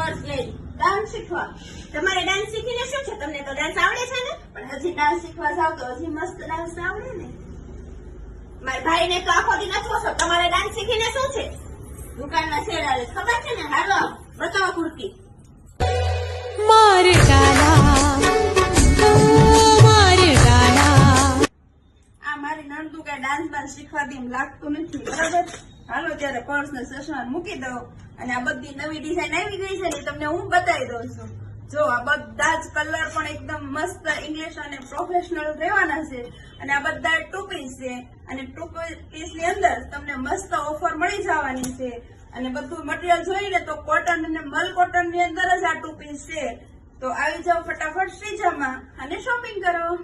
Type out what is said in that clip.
First lady dance શીખવા. તમારે dance શીખીને શું છે? તમને તો ડાન્સ આવડે છે ને, પણ હજી ડાન્સ શીખવા જાવ તો હજી મસ્ત ડાન્સ આવડે ને. મારા ભાઈને તો આખો દી નચવો છો. તમારે ડાન્સ શીખીને શું છે? દુકાનમાં છેડાડે ખબર છે ને. હાલો બતાવો કુર્તી. માર ડાલા માર ડાલા. આ મારી નણદુ કઈ ડાન્સ બાન્સ શીખવા દે એમ લાગતું નથી. બરાબર, હાલો ત્યારે પર્સ ને ચશ્મા મૂકી દો. અને આ બધી નવી ડિઝાઇન આવી ગઈ છે ને તમને હું બતાવી દઉં છું. જો આ બધા જ કલર પણ એકદમ મસ્ત ઇંગ્લિશ અને પ્રોફેશનલ રહેવાના છે. અને આ બધા ટુ પીસ છે. અને ટુ પીસ ની અંદર તમને મસ્ત ઓફર મળી જવાની છે. અને બધું મટીરિયલ જોઈને તો કોટન અને મલ કોટન ની અંદર જ આ ટુ પીસ છે. તો આવી જાઓ ફટાફટ શ્રીજામાં અને શોપિંગ કરો.